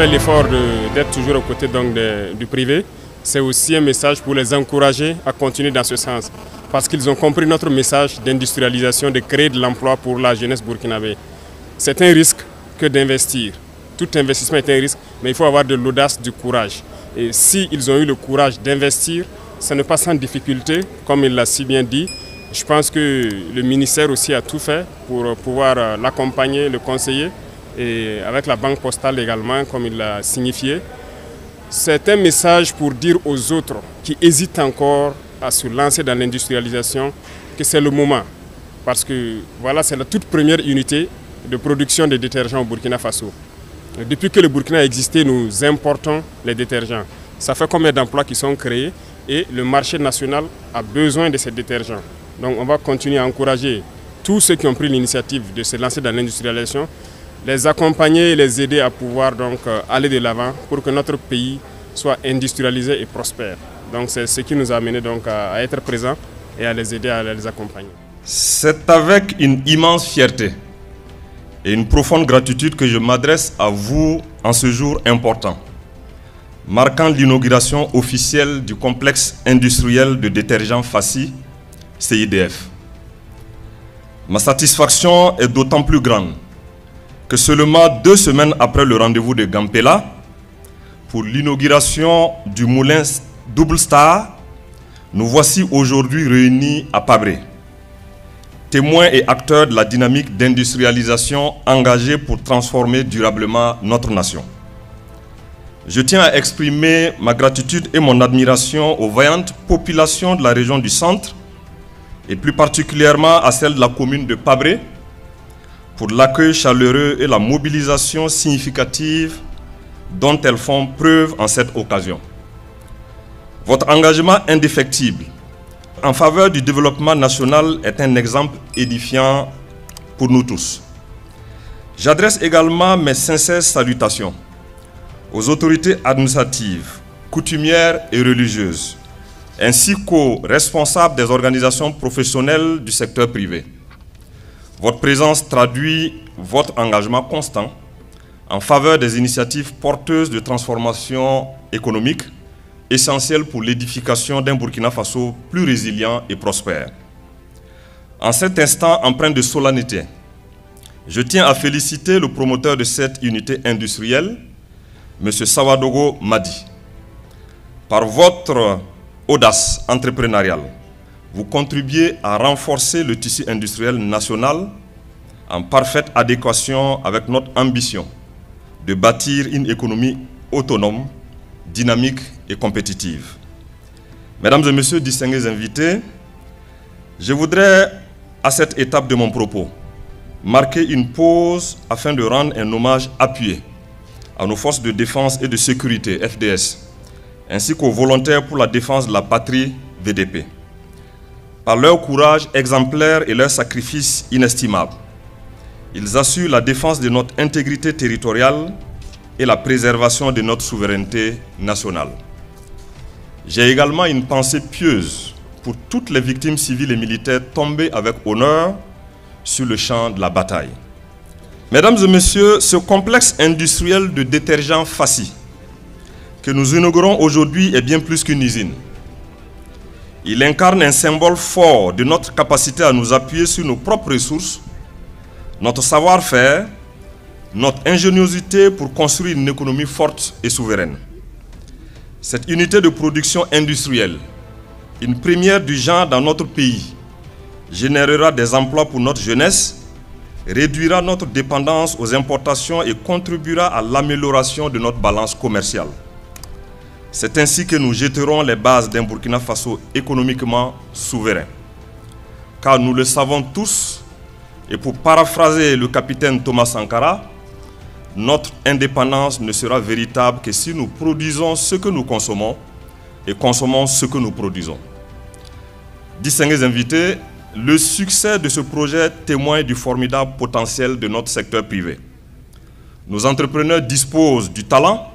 fait l'effort d'être toujours aux côtés donc, du privé. C'est aussi un message pour les encourager à continuer dans ce sens. Parce qu'ils ont compris notre message d'industrialisation, de créer de l'emploi pour la jeunesse burkinabé. C'est un risque que d'investir. Tout investissement est un risque, mais il faut avoir de l'audace, du courage. Et s'ils ont eu le courage d'investir, ça ne passe sans difficulté, comme il l'a si bien dit. Je pense que le ministère aussi a tout fait pour pouvoir l'accompagner, le conseiller, et avec la banque postale également, comme il l'a signifié. C'est un message pour dire aux autres qui hésitent encore à se lancer dans l'industrialisation que c'est le moment. Parce que voilà, c'est la toute première unité de production de détergents au Burkina Faso. Depuis que le Burkina a existé, nous importons les détergents. Ça fait combien d'emplois qui sont créés et le marché national a besoin de ces détergents. Donc on va continuer à encourager tous ceux qui ont pris l'initiative de se lancer dans l'industrialisation, les accompagner et les aider à pouvoir donc aller de l'avant pour que notre pays soit industrialisé et prospère. Donc c'est ce qui nous a amené donc à être présents et à les aider, à les accompagner. C'est avec une immense fierté et une profonde gratitude que je m'adresse à vous en ce jour important, marquant l'inauguration officielle du complexe industriel de détergents Fassi, CIDF. Ma satisfaction est d'autant plus grande que seulement 2 semaines après le rendez-vous de Gampela, pour l'inauguration du moulin Double Star, nous voici aujourd'hui réunis à Pabré, témoins et acteurs de la dynamique d'industrialisation engagée pour transformer durablement notre nation. Je tiens à exprimer ma gratitude et mon admiration aux vaillantes populations de la région du centre et plus particulièrement à celle de la commune de Pabré pour l'accueil chaleureux et la mobilisation significative dont elles font preuve en cette occasion. Votre engagement indéfectible en faveur du développement national est un exemple édifiant pour nous tous. J'adresse également mes sincères salutations aux autorités administratives, coutumières et religieuses, ainsi qu'aux responsables des organisations professionnelles du secteur privé. Votre présence traduit votre engagement constant en faveur des initiatives porteuses de transformation économique, essentielles pour l'édification d'un Burkina Faso plus résilient et prospère. En cet instant empreint de solennité, je tiens à féliciter le promoteur de cette unité industrielle, M. Sawadogo Madi. Par votre audace entrepreneuriale, vous contribuez à renforcer le tissu industriel national en parfaite adéquation avec notre ambition de bâtir une économie autonome, dynamique et compétitive. Mesdames et messieurs, distingués invités, je voudrais, à cette étape de mon propos, marquer une pause afin de rendre un hommage appuyé à nos forces de défense et de sécurité, FDS, ainsi qu'aux volontaires pour la défense de la patrie, VDP. Par leur courage exemplaire et leur sacrifice inestimable, ils assurent la défense de notre intégrité territoriale et la préservation de notre souveraineté nationale. J'ai également une pensée pieuse pour toutes les victimes civiles et militaires tombées avec honneur sur le champ de la bataille. Mesdames et messieurs, ce complexe industriel de détergents Fassi que nous inaugurons aujourd'hui est bien plus qu'une usine. Il incarne un symbole fort de notre capacité à nous appuyer sur nos propres ressources, notre savoir-faire, notre ingéniosité pour construire une économie forte et souveraine. Cette unité de production industrielle, une première du genre dans notre pays, générera des emplois pour notre jeunesse, réduira notre dépendance aux importations et contribuera à l'amélioration de notre balance commerciale. C'est ainsi que nous jetterons les bases d'un Burkina Faso économiquement souverain. Car nous le savons tous, et pour paraphraser le capitaine Thomas Sankara, notre indépendance ne sera véritable que si nous produisons ce que nous consommons et consommons ce que nous produisons. Distingués invités, le succès de ce projet témoigne du formidable potentiel de notre secteur privé. Nos entrepreneurs disposent du talent,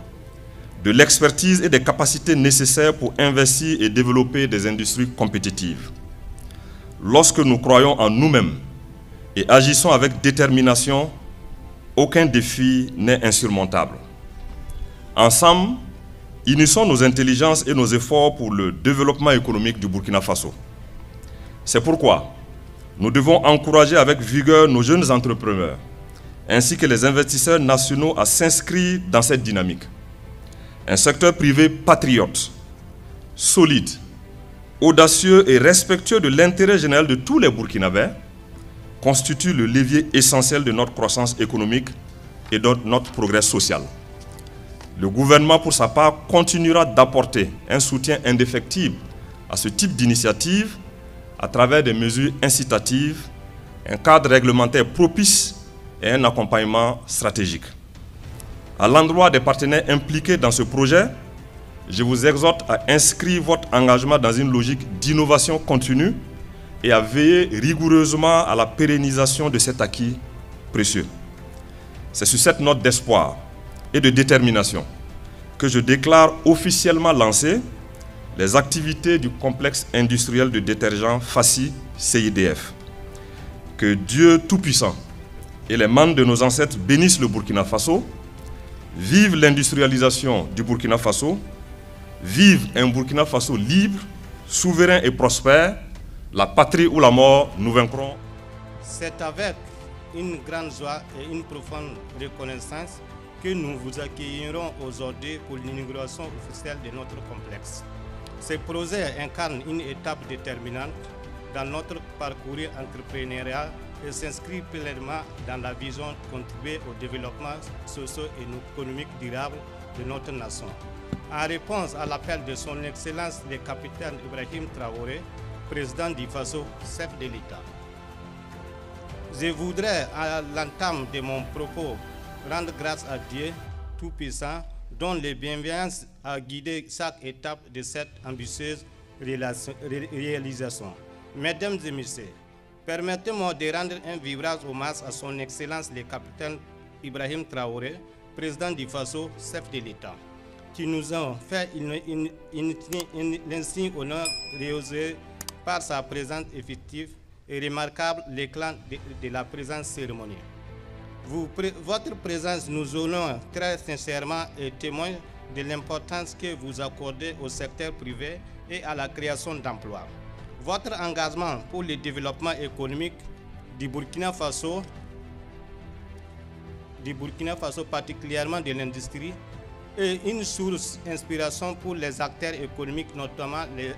de l'expertise et des capacités nécessaires pour investir et développer des industries compétitives. Lorsque nous croyons en nous-mêmes et agissons avec détermination, aucun défi n'est insurmontable. Ensemble, unissons nos intelligences et nos efforts pour le développement économique du Burkina Faso. C'est pourquoi nous devons encourager avec vigueur nos jeunes entrepreneurs, ainsi que les investisseurs nationaux à s'inscrire dans cette dynamique. Un secteur privé patriote, solide, audacieux et respectueux de l'intérêt général de tous les Burkinabés constitue le levier essentiel de notre croissance économique et de notre progrès social. Le gouvernement, pour sa part, continuera d'apporter un soutien indéfectible à ce type d'initiative à travers des mesures incitatives, un cadre réglementaire propice et un accompagnement stratégique. À l'endroit des partenaires impliqués dans ce projet, je vous exhorte à inscrire votre engagement dans une logique d'innovation continue et à veiller rigoureusement à la pérennisation de cet acquis précieux. C'est sur cette note d'espoir et de détermination que je déclare officiellement lancées les activités du complexe industriel de détergents Fassi CIDF. Que Dieu Tout-Puissant et les membres de nos ancêtres bénissent le Burkina Faso. Vive l'industrialisation du Burkina Faso. Vive un Burkina Faso libre, souverain et prospère. La patrie ou la mort, nous vaincrons. C'est avec une grande joie et une profonde reconnaissance que nous vous accueillerons aujourd'hui pour l'inauguration officielle de notre complexe. Ce projet incarne une étape déterminante dans notre parcours entrepreneurial et s'inscrit pleinement dans la vision de contribuer au développement socio-économique durable de notre nation. En réponse à l'appel de son Excellence le capitaine Ibrahim Traoré, président du Faso, chef de l'État. Je voudrais, à l'entame de mon propos, rendre grâce à Dieu Tout-Puissant, dont les bienveillances a guidé chaque étape de cette ambitieuse réalisation. Mesdames et messieurs, permettez-moi de rendre un vibrant hommage à son Excellence le capitaine Ibrahim Traoré, président du Faso, chef de l'État, qui nous a fait l'insigne honneur rehaussé par sa présence effective et remarquable l'éclat de la présente cérémonie. Votre présence nous honore très sincèrement et témoigne de l'importance que vous accordez au secteur privé et à la création d'emplois. Votre engagement pour le développement économique du Burkina Faso, particulièrement de l'industrie, est une source d'inspiration pour les acteurs économiques, notamment les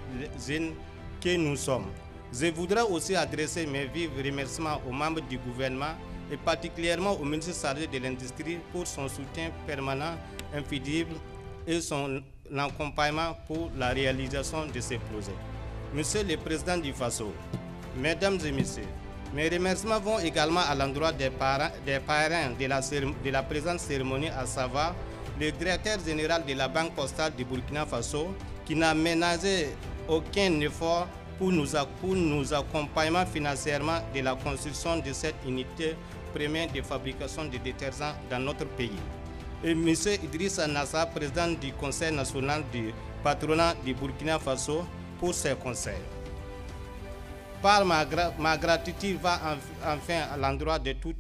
jeunes que nous sommes. Je voudrais aussi adresser mes vifs remerciements aux membres du gouvernement et particulièrement au ministre chargé de l'Industrie pour son soutien permanent, infaillible et son accompagnement pour la réalisation de ces projets. Monsieur le Président du Faso, Mesdames et Messieurs, mes remerciements vont également à l'endroit des parrains de la présente cérémonie, à savoir le directeur général de la Banque postale du Burkina Faso, qui n'a ménagé aucun effort pour nous accompagner financièrement de la construction de cette unité première de fabrication de détergents dans notre pays. Et M. Idrissa Nassa, président du Conseil national du patronat du Burkina Faso, pour ses conseils. Ma gratitude va enfin à l'endroit de tous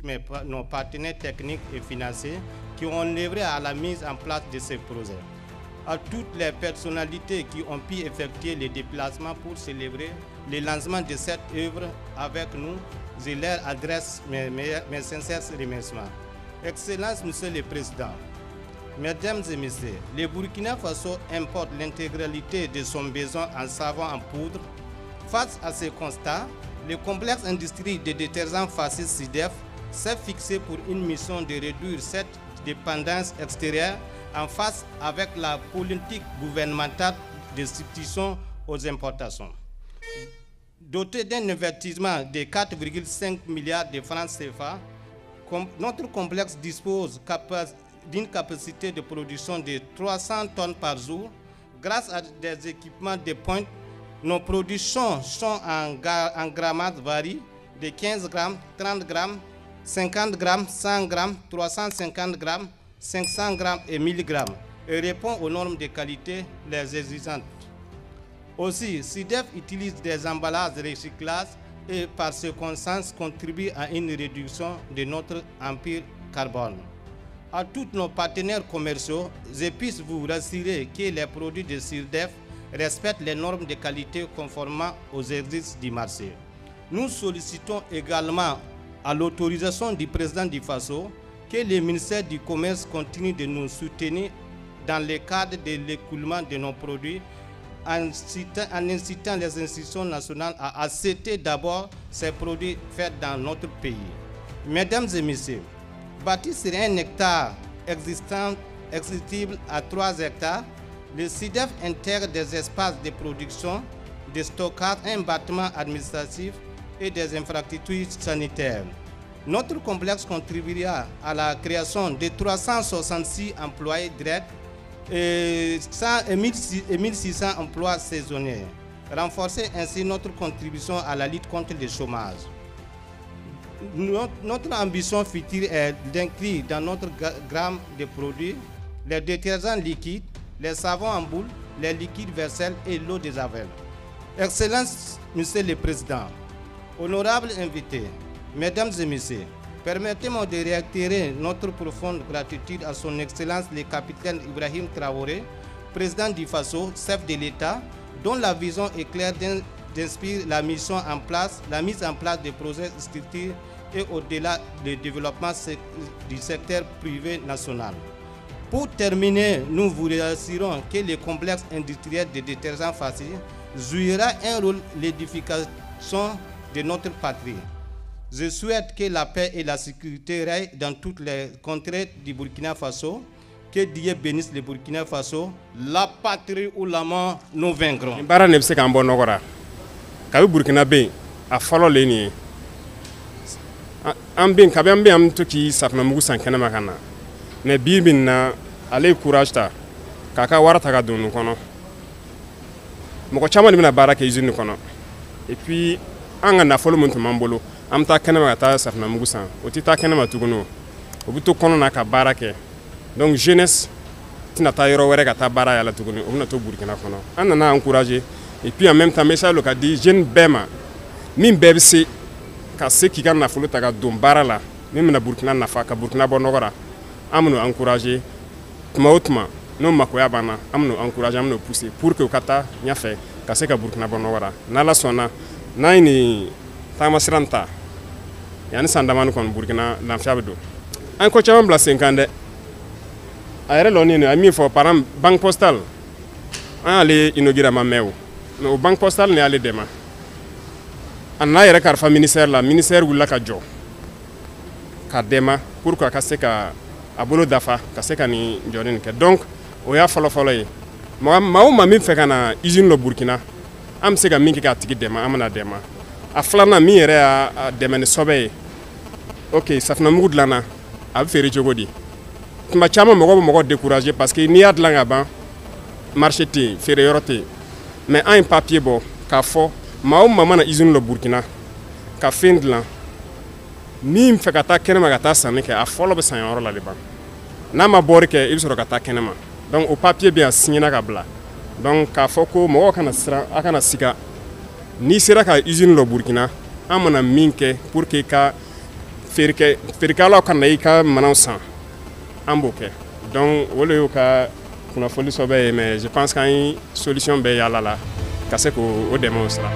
nos partenaires techniques et financiers qui ont œuvré à la mise en place de ces projets. À toutes les personnalités qui ont pu effectuer les déplacements pour célébrer le lancement de cette œuvre avec nous, je leur adresse mes sincères remerciements. Excellence, Monsieur le Président, Mesdames et Messieurs, le Burkina Faso importe l'intégralité de son besoin en savon en poudre. Face à ces constats, le complexe industriel de détergents Fassi CIDF s'est fixé pour une mission de réduire cette dépendance extérieure en face avec la politique gouvernementale de substitution aux importations. Doté d'un investissement de 4,5 milliards de francs CFA, notre complexe dispose d'une capacité de production de 300 tonnes par jour. Grâce à des équipements de pointe, nos productions sont en grammage varient de 15 grammes, 30 grammes, 50 grammes, 100 grammes, 350 grammes, 500 grammes et 1000 grammes et répond aux normes de qualité les exigeantes. Aussi, CIDF utilise des emballages recyclables et par ce consensus contribue à une réduction de notre empire carbone. À tous nos partenaires commerciaux, je puisse vous rassurer que les produits de SURDEF respectent les normes de qualité conformément aux exercices du marché. Nous sollicitons également à l'autorisation du président du FASO que le ministère du Commerce continue de nous soutenir dans le cadre de l'écoulement de nos produits en incitant les institutions nationales à accepter d'abord ces produits faits dans notre pays. Mesdames et messieurs, bâti sur un hectare exigible à 3 hectares, le SURDEF intègre des espaces de production, de stockage, un bâtiment administratif et des infrastructures sanitaires. Notre complexe contribuera à la création de 366 employés directs et 1600 emplois saisonniers, renforcer ainsi notre contribution à la lutte contre le chômage. Notre ambition future est d'inclure dans notre gamme de produits les détergents liquides, les savons en boule, les liquides vaisselle et l'eau de javel. Excellence, Monsieur le Président, honorables invités, Mesdames et Messieurs, permettez-moi de réitérer notre profonde gratitude à son Excellence le capitaine Ibrahim Traoré, président du FASO, chef de l'État, dont la vision est claire d'inspirer la mise en place de projets structurés et au-delà du développement du secteur privé national. Pour terminer, nous vous rassurons que le complexe industriel de détergents faciles jouera un rôle dans l'édification de notre patrie. Je souhaite que la paix et la sécurité règnent dans toutes les contrées du Burkina Faso. Que Dieu bénisse le Burkina Faso, la patrie ou la mort, nous vaincrons. Bara ne se kan bonno gora. Ka Burkina be a falo le ni. Am ben ka ben am to ki safna mugu sankana makana. Ne bibin na ale courage ta. Kaka warata ga dunu kono. Moko chama ni na bara ke izini kono. Et puis anga na folo muntu mambolo. Am ta kana ma ta safna mugu san. O ti ta kana ma tuguno. O buto kono na ka bara ke. Donc jeunesse tina ta yoro wéré ka ta bara ya la tuguni o na to Burkina kono an na encourager et puis en même temps message lo ka di jeune bema min bebsi ka se ki kan na fulu ta ga dom bara la min na Burkina na fa ka Burkina bonogora amno encourager tuma no makoya bana amno encourager amno pousser pour que kata nya fait ka se ka Burkina bonogora na la sona na ni tamasiranta yani sandamanu kon Burkina na fiabedo an ko chama bla 50 ayre lo ni a mi fo par exemple banque postale an ale inaugurer ma mew no banque postale ne ale dema an na yere karfa ministère wula ka jo ka dema pour que ka se ka abolo dafa ka se ka ni jorin ke donc o ya folo yi ma mi fe kana usine lo Burkina am se ka minki ka tigi dema amana dema a flana mi yere a dema ne sobe OK safna mugudlana a feri jogodi tuma chama mogo décourager parce que ni ad langa ban marché te fere yorote mais un papier bo ka fo mama na izine le Burkina ka fendlan ni mfe kata kenema kata sanike a folo be san yoro la liban na ma borike il soro kata kenema donc au papier bien signé na ka bla donc ka fo ko mogo kana sira akana sika ni sira ka izine le Burkina amana minke pour que ka ferika la kana ka manan san amboke donc wole yo ka kuna foli sobe mais je pense qu'il y a une solution be yala la kase ko o démonstra